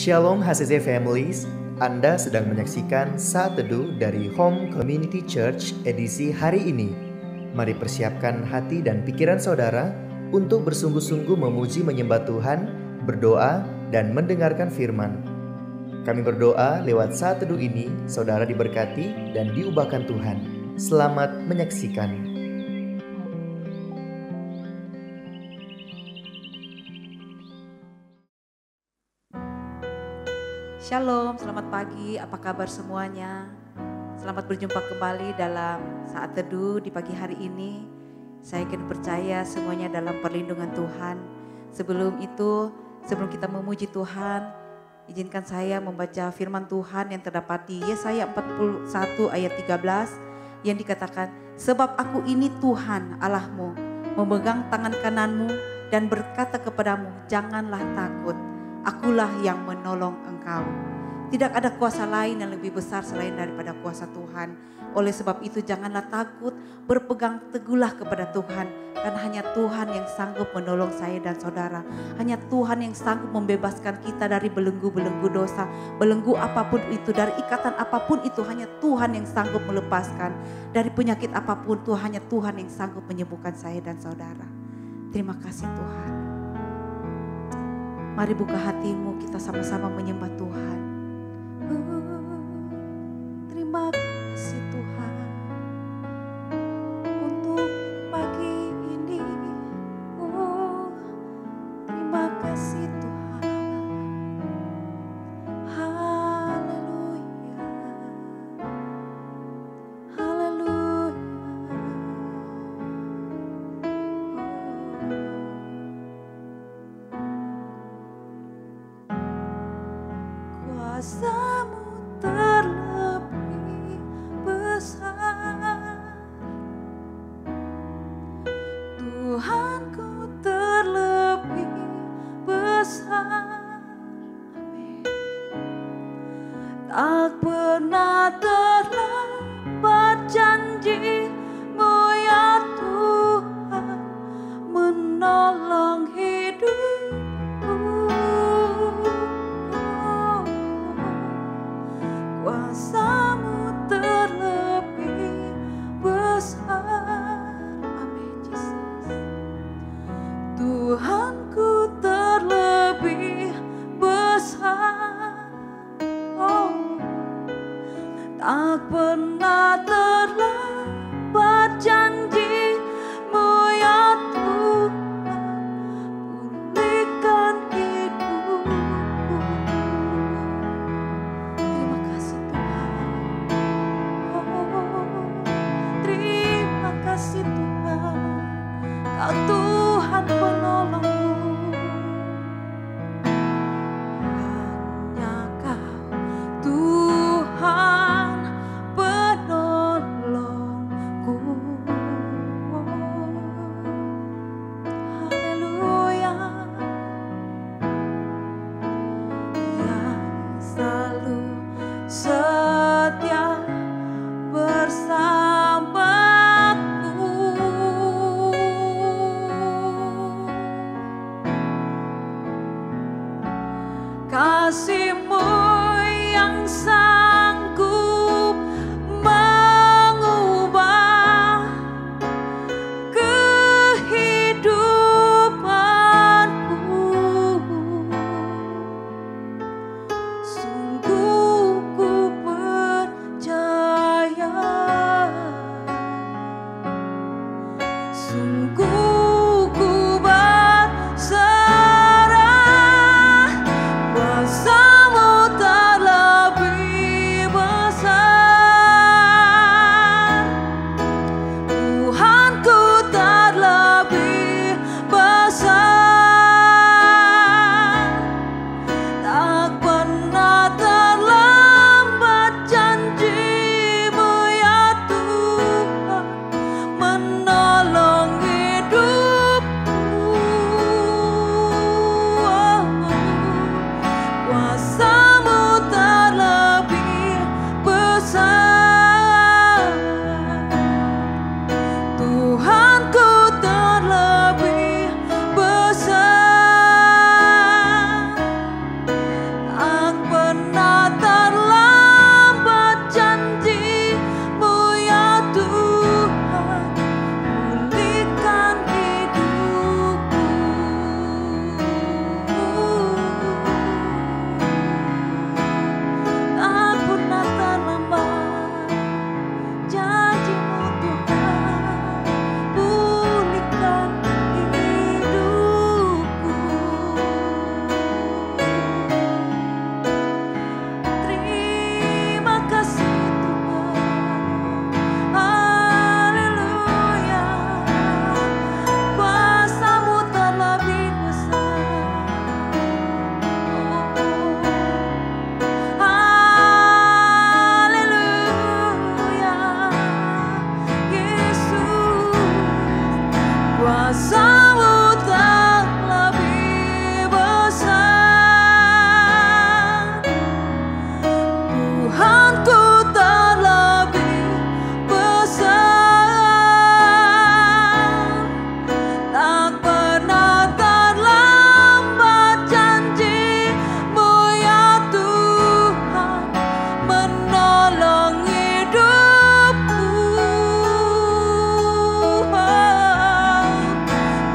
Shalom HCC Families, Anda sedang menyaksikan Saat Teduh dari Home Community Church edisi hari ini. Mari persiapkan hati dan pikiran saudara untuk bersungguh-sungguh memuji menyembah Tuhan, berdoa, dan mendengarkan firman. Kami berdoa lewat Saat Teduh ini, saudara diberkati dan diubahkan Tuhan. Selamat menyaksikan. Shalom, selamat pagi, apa kabar semuanya? Selamat berjumpa kembali dalam Saat Teduh di pagi hari ini. Saya yakin percaya semuanya dalam perlindungan Tuhan. Sebelum kita memuji Tuhan, izinkan saya membaca firman Tuhan yang terdapat di Yesaya 41 ayat 13 yang dikatakan, "Sebab aku ini Tuhan Allahmu, memegang tangan kananmu dan berkata kepadamu, janganlah takut. Akulah yang menolong engkau." Tidak ada kuasa lain yang lebih besar selain daripada kuasa Tuhan. Oleh sebab itu janganlah takut, berpegang teguhlah kepada Tuhan. Karena hanya Tuhan yang sanggup menolong saya dan saudara. Hanya Tuhan yang sanggup membebaskan kita dari belenggu-belenggu dosa. Belenggu apapun itu, dari ikatan apapun itu, hanya Tuhan yang sanggup melepaskan. Dari penyakit apapun itu, hanya Tuhan yang sanggup menyembuhkan saya dan saudara. Terima kasih Tuhan. Mari buka hatimu, kita sama-sama menyembah Tuhan. Terima kasih Tuhan untuk pagi ini. Terima kasih Tuhan. Haleluya. Haleluya. Kuasamu terlebih besar, Tuhanku terlebih besar. Amin. Tak pernah terlambat janji-Mu ya Tuhan, menolong hidupku. Kuasa-Mu terlebih besar. Amin Yesus. Tuhanku terlebih besar. Oh, tak pernah terlambat janji-Mu ya Tuhan, pulihkan hidupku. Terima kasih Tuhan. Oh, terima kasih Tuhan. Kau Tuhan penolongku. Hanya Kau Tuhan penolongku. Haleluya. Yang selalu setia bersamaku. Kasih-Mu yang sanggup mengubah kehidupanku. Sungguh ku percaya, sungguh ku berserah bersama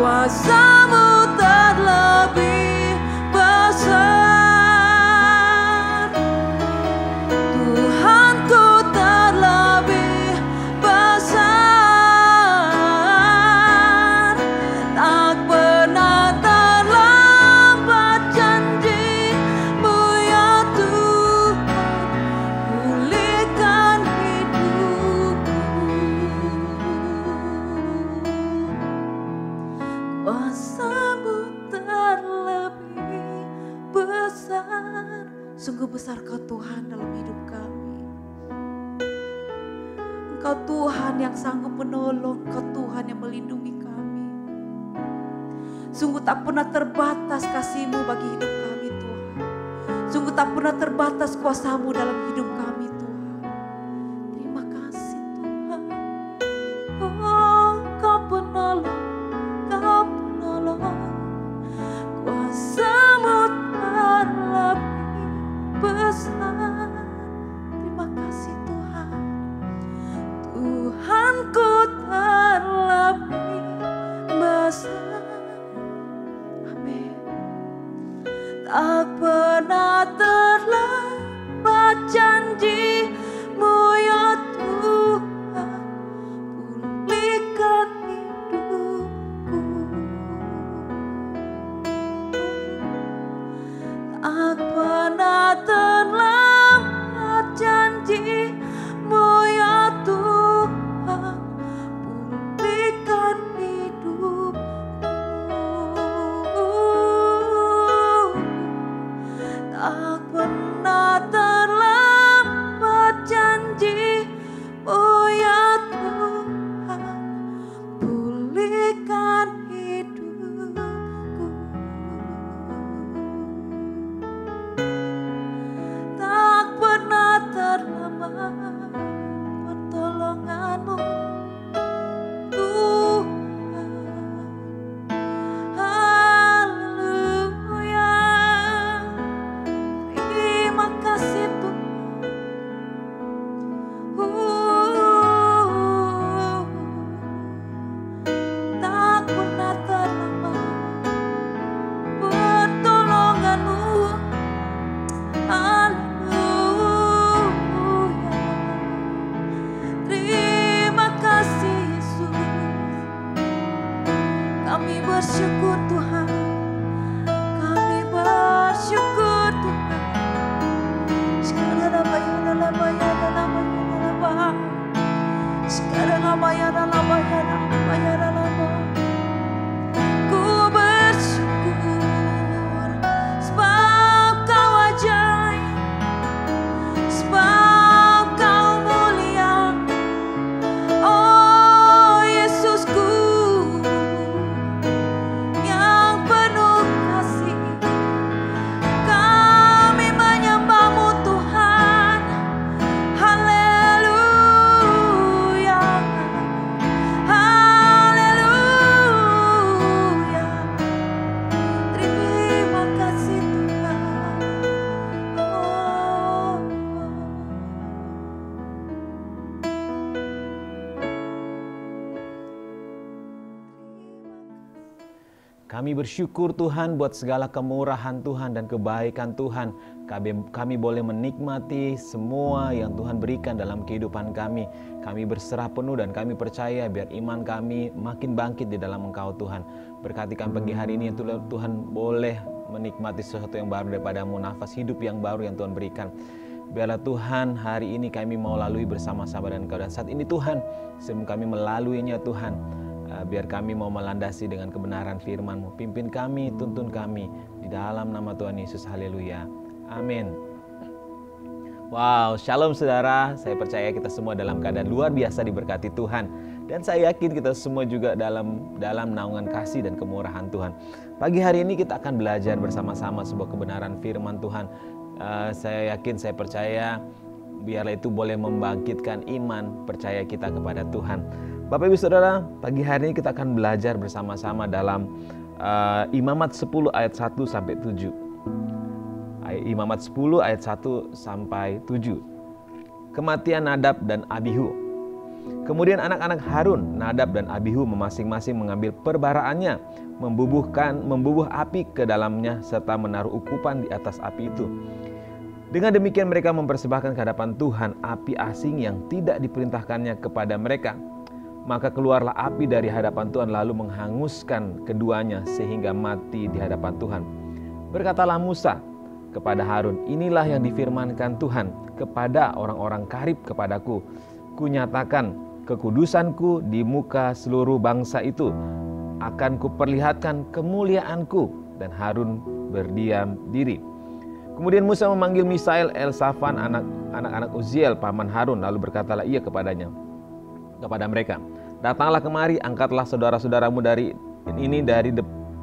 kuasa-Mu terlebih besar. Tuhanku terlebih besar. Tak pernah terlambat janji-Mu ya Tuhan, pulihkan hidupku. Kuasa-Mu terlebih besar. Sungguh besar Kau Tuhan dalam hidup kami. Engkau Tuhan yang sanggup menolong, Engkau Tuhan yang melindungi kami. Sungguh tak pernah terbatas kasih-Mu bagi hidup kami Tuhan. Sungguh tak pernah terbatas kuasa-Mu dalam hidup kami Tuhan. Terima kasih Tuhan. Oh, Kau penolong, Kau penolong. Kuasa-Mu terlebih besar. Terima kasih Tuhan. Tuhanku terlebih besar. Amin. Tak pernah terlambat janji-Mu ya Tuhan, pulihkan hidupku. Tak pernah terlambat janji-Mu ya Tuhan, pulihkan hidupku. Tak pernah terlambat janji-Mu ya Tuhan, pulihkan hidupku. Tak pernah terlambat pertolongan-Mu Tuhan. Haleluya. Terima kasih Tuhan. Tak pernah terlambat pertolongan-Mu. Haleluya. Terima kasih Yesus. Kami bersyukur Tuhan. Kami bersyukur Tuhan. Sekarang apa ya dalam bayar dalam bayar. Sekarang apa ya dalam bayar dalam. Ku bersyukur sebab Kau ajaib, sebab Kau mulia. Oh Yesusku yang penuh kasih, kami menyembah-Mu Tuhan. Haleluya. Haleluya. Terima kasih Tuhan. Oh. Kami bersyukur Tuhan buat segala kemurahan Tuhan dan kebaikan Tuhan. Kami boleh menikmati semua yang Tuhan berikan dalam kehidupan kami. Kami berserah penuh dan kami percaya biar iman kami makin bangkit di dalam Engkau Tuhan. Berkati kami pagi hari ini Tuhan boleh menikmati sesuatu yang baru daripada-Mu, nafas hidup yang baru yang Tuhan berikan. Biarlah Tuhan hari ini kami mau lalui bersama-sama dengan Engkau. Dan saat ini Tuhan sebelum kami melaluinya Tuhan, biar kami mau melandasi dengan kebenaran firman-Mu. Pimpin kami, tuntun kami di dalam nama Tuhan Yesus. Haleluya. Amin. Wow, shalom saudara. Saya percaya kita semua dalam keadaan luar biasa diberkati Tuhan. Dan saya yakin kita semua juga dalam naungan kasih dan kemurahan Tuhan. Pagi hari ini kita akan belajar bersama-sama sebuah kebenaran firman Tuhan. Saya yakin, saya percaya biarlah itu boleh membangkitkan iman percaya kita kepada Tuhan. Bapak Ibu Saudara, pagi hari ini kita akan belajar bersama-sama dalam Imamat 10 ayat 1 sampai 7. Imamat 10 ayat 1 sampai 7. Kematian Nadab dan Abihu. Kemudian anak-anak Harun, Nadab dan Abihu masing-masing mengambil perbaraannya, membubuh api ke dalamnya serta menaruh ukupan di atas api itu. Dengan demikian mereka mempersembahkan ke hadapan Tuhan api asing yang tidak diperintahkannya kepada mereka. Maka keluarlah api dari hadapan Tuhan lalu menghanguskan keduanya sehingga mati di hadapan Tuhan. Berkatalah Musa kepada Harun, inilah yang difirmankan Tuhan kepada orang-orang karib kepadaku. Kunyatakan kekudusanku di muka seluruh bangsa itu. Akan kuperlihatkan kemuliaanku. Dan Harun berdiam diri. Kemudian Musa memanggil Misael, Elsafan, anak-anak Uziel, paman Harun. Lalu berkatalah ia kepada mereka, datanglah kemari, angkatlah saudara-saudaramu dari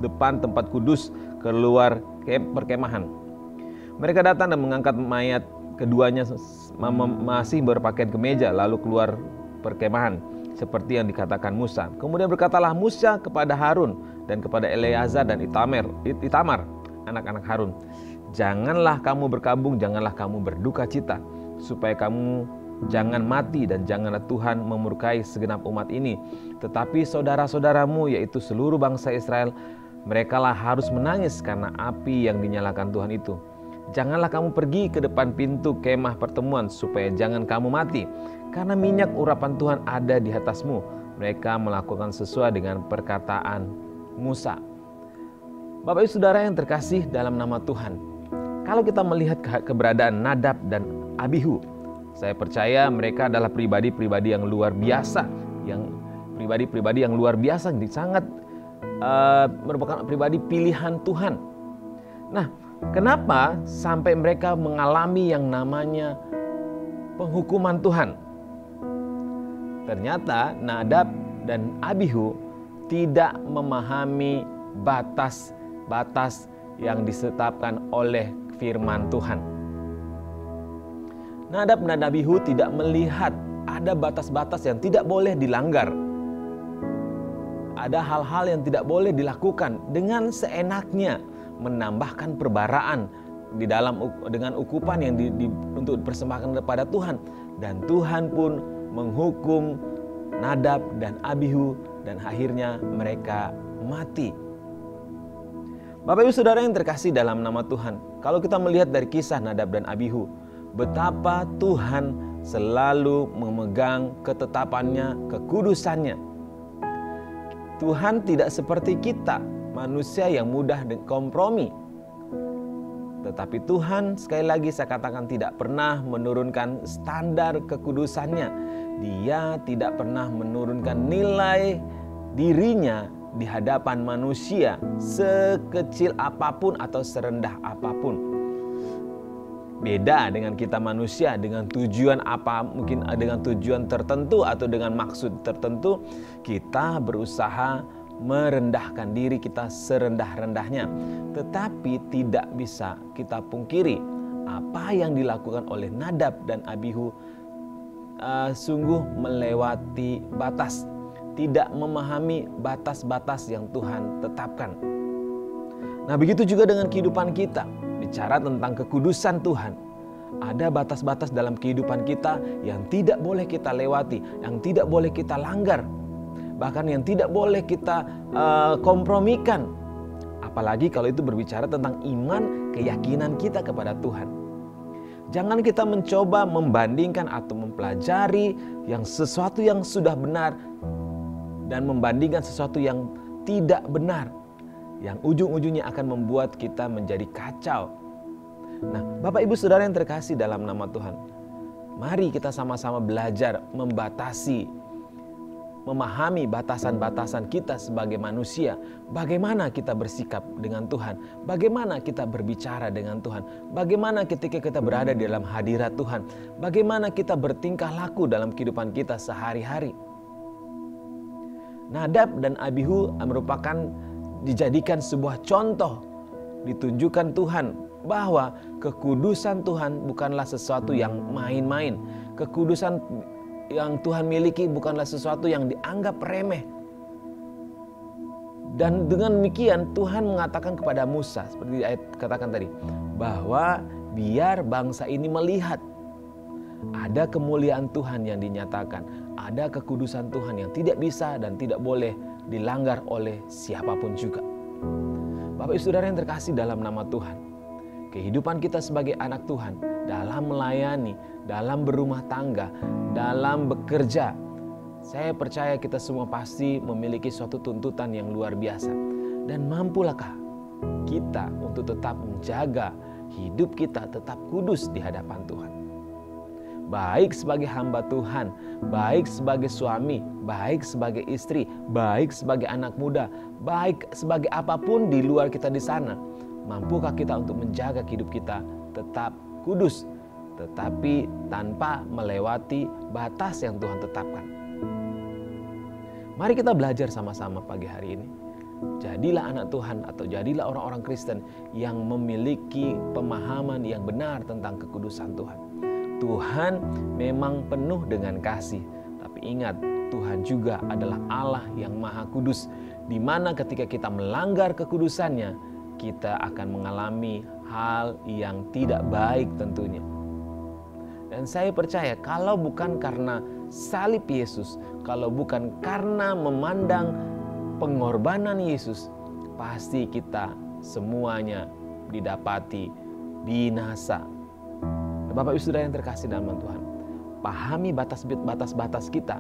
depan tempat kudus keluar perkemahan. Mereka datang dan mengangkat mayat keduanya masih berpakaian kemeja lalu keluar perkemahan seperti yang dikatakan Musa. Kemudian berkatalah Musa kepada Harun dan kepada Eleazar dan Itamar, anak-anak Harun, janganlah kamu berkabung, janganlah kamu berduka cita, supaya kamu jangan mati dan janganlah Tuhan memurkai segenap umat ini. Tetapi saudara-saudaramu yaitu seluruh bangsa Israel, merekalah harus menangis karena api yang dinyalakan Tuhan itu. Janganlah kamu pergi ke depan pintu kemah pertemuan supaya jangan kamu mati, karena minyak urapan Tuhan ada di atasmu. Mereka melakukan sesuai dengan perkataan Musa. Bapak Ibu Saudara yang terkasih dalam nama Tuhan, kalau kita melihat keberadaan Nadab dan Abihu, saya percaya mereka adalah pribadi-pribadi yang luar biasa, sangat merupakan pribadi pilihan Tuhan. Nah, kenapa sampai mereka mengalami yang namanya penghukuman Tuhan? Ternyata Nadab dan Abihu tidak memahami batas-batas yang ditetapkan oleh firman Tuhan. Nadab dan Abihu tidak melihat ada batas-batas yang tidak boleh dilanggar. Ada hal-hal yang tidak boleh dilakukan dengan seenaknya, menambahkan perbaraan dengan ukupan yang untuk dipersembahkan kepada Tuhan, dan Tuhan pun menghukum Nadab dan Abihu dan akhirnya mereka mati. Bapak Ibu Saudara yang terkasih dalam nama Tuhan, kalau kita melihat dari kisah Nadab dan Abihu, betapa Tuhan selalu memegang ketetapannya, kekudusannya. Tuhan tidak seperti kita, manusia yang mudah kompromi. Tetapi Tuhan, sekali lagi saya katakan, tidak pernah menurunkan standar kekudusannya. Dia tidak pernah menurunkan nilai dirinya di hadapan manusia, sekecil apapun atau serendah apapun. Beda dengan kita manusia, dengan tujuan apa, mungkin dengan tujuan tertentu atau dengan maksud tertentu, kita berusaha merendahkan diri kita serendah-rendahnya. Tetapi tidak bisa kita pungkiri apa yang dilakukan oleh Nadab dan Abihu sungguh melewati batas, tidak memahami batas-batas yang Tuhan tetapkan. Nah, begitu juga dengan kehidupan kita. Bicara tentang kekudusan Tuhan, ada batas-batas dalam kehidupan kita yang tidak boleh kita lewati, yang tidak boleh kita langgar, bahkan yang tidak boleh kita kompromikan. Apalagi kalau itu berbicara tentang iman, keyakinan kita kepada Tuhan. Jangan kita mencoba membandingkan atau mempelajari sesuatu yang sudah benar dan membandingkan sesuatu yang tidak benar, yang ujung-ujungnya akan membuat kita menjadi kacau. Nah, Bapak Ibu Saudara yang terkasih dalam nama Tuhan, mari kita sama-sama belajar memahami batasan-batasan kita sebagai manusia. Bagaimana kita bersikap dengan Tuhan, bagaimana kita berbicara dengan Tuhan, bagaimana ketika kita berada di dalam hadirat Tuhan, bagaimana kita bertingkah laku dalam kehidupan kita sehari-hari. Nadab dan Abihu merupakan dijadikan sebuah contoh, ditunjukkan Tuhan bahwa kekudusan Tuhan bukanlah sesuatu yang main-main. Kekudusan yang Tuhan miliki bukanlah sesuatu yang dianggap remeh. Dan dengan demikian Tuhan mengatakan kepada Musa, seperti ayat katakan tadi, bahwa biar bangsa ini melihat ada kemuliaan Tuhan yang dinyatakan, ada kekudusan Tuhan yang tidak bisa dan tidak boleh dilanggar oleh siapapun juga. Bapak Ibu Saudara yang terkasih dalam nama Tuhan, kehidupan kita sebagai anak Tuhan dalam melayani, dalam berumah tangga, dalam bekerja, saya percaya kita semua pasti memiliki suatu tuntutan yang luar biasa. Dan mampulahkah kita untuk tetap menjaga hidup kita tetap kudus di hadapan Tuhan. Baik sebagai hamba Tuhan, baik sebagai suami, baik sebagai istri, baik sebagai anak muda, baik sebagai apapun di luar kita di sana. Mampukah kita untuk menjaga hidup kita tetap kudus, tetapi tanpa melewati batas yang Tuhan tetapkan. Mari kita belajar sama-sama pagi hari ini. Jadilah anak Tuhan atau jadilah orang-orang Kristen yang memiliki pemahaman yang benar tentang kekudusan Tuhan. Tuhan memang penuh dengan kasih, tapi ingat, Tuhan juga adalah Allah yang Maha Kudus, di mana ketika kita melanggar kekudusannya, kita akan mengalami hal yang tidak baik tentunya. Dan saya percaya kalau bukan karena salib Yesus, kalau bukan karena memandang pengorbanan Yesus, pasti kita semuanya didapati binasa. Bapak Ibu Saudara yang terkasih dalam Tuhan, pahami batas-batas kita.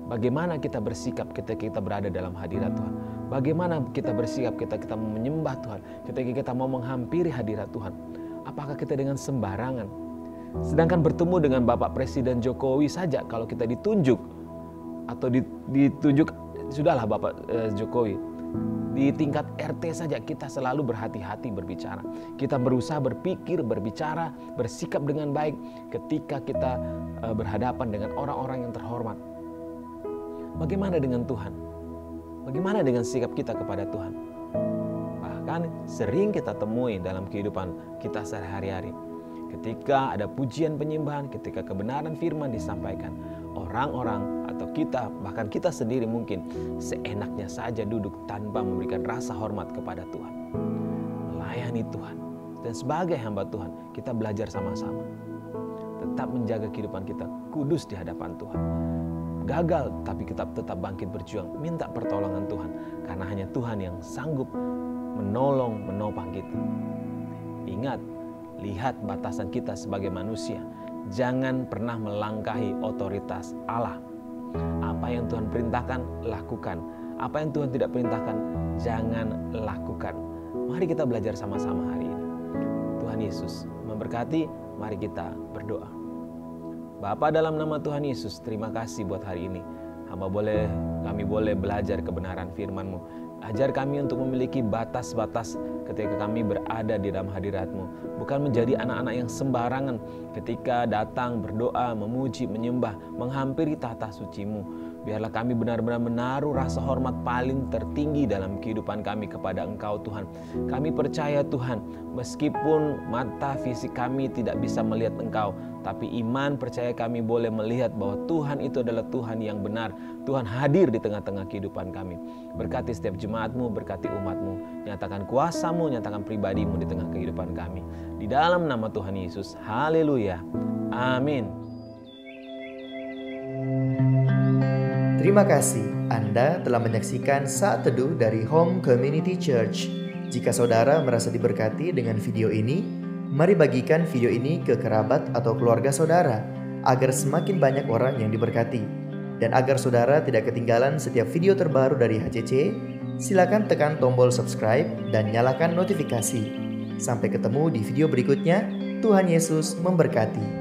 Bagaimana kita bersikap ketika kita berada dalam hadirat Tuhan. Bagaimana kita bersikap ketika kita menyembah Tuhan, ketika kita mau menghampiri hadirat Tuhan. Apakah kita dengan sembarangan? Sedangkan bertemu dengan Bapak Presiden Jokowi saja, kalau kita ditunjuk atau ditunjuk, sudahlah Bapak Jokowi. Di tingkat RT saja kita selalu berhati-hati berbicara. Kita berusaha berpikir, berbicara, bersikap dengan baik ketika kita berhadapan dengan orang-orang yang terhormat. Bagaimana dengan Tuhan? Bagaimana dengan sikap kita kepada Tuhan? Bahkan sering kita temui dalam kehidupan kita sehari-hari. Ketika ada pujian penyembahan, ketika kebenaran firman disampaikan, orang-orang atau kita, bahkan kita sendiri mungkin seenaknya saja duduk tanpa memberikan rasa hormat kepada Tuhan. Melayani Tuhan. Dan sebagai hamba Tuhan, kita belajar sama-sama. Tetap menjaga kehidupan kita kudus di hadapan Tuhan. Gagal, tapi kita tetap bangkit berjuang. Minta pertolongan Tuhan. Karena hanya Tuhan yang sanggup menolong, menopang kita. Ingat, lihat batasan kita sebagai manusia. Jangan pernah melangkahi otoritas Allah. Apa yang Tuhan perintahkan, lakukan. Apa yang Tuhan tidak perintahkan, jangan lakukan. Mari kita belajar sama-sama hari ini. Tuhan Yesus memberkati, mari kita berdoa. Bapa, dalam nama Tuhan Yesus, terima kasih buat hari ini. Kami boleh belajar kebenaran firman-Mu. Ajar kami untuk memiliki batas-batas ketika kami berada di dalam hadirat-Mu. Bukan menjadi anak-anak yang sembarangan ketika datang berdoa, memuji, menyembah, menghampiri tahta suci-Mu. Biarlah kami benar-benar menaruh rasa hormat paling tertinggi dalam kehidupan kami kepada Engkau Tuhan. Kami percaya Tuhan, meskipun mata fisik kami tidak bisa melihat Engkau, tapi iman percaya kami boleh melihat bahwa Tuhan itu adalah Tuhan yang benar. Tuhan hadir di tengah-tengah kehidupan kami. Berkati setiap jemaat-Mu, berkati umat-Mu. Nyatakan kuasa-Mu, nyatakan pribadi-Mu di tengah kehidupan kami. Di dalam nama Tuhan Yesus. Haleluya. Amin. Terima kasih Anda telah menyaksikan Saat Teduh dari Home Community Church. Jika saudara merasa diberkati dengan video ini, mari bagikan video ini ke kerabat atau keluarga saudara, agar semakin banyak orang yang diberkati. Dan agar saudara tidak ketinggalan setiap video terbaru dari HCC, silakan tekan tombol subscribe dan nyalakan notifikasi. Sampai ketemu di video berikutnya. Tuhan Yesus memberkati.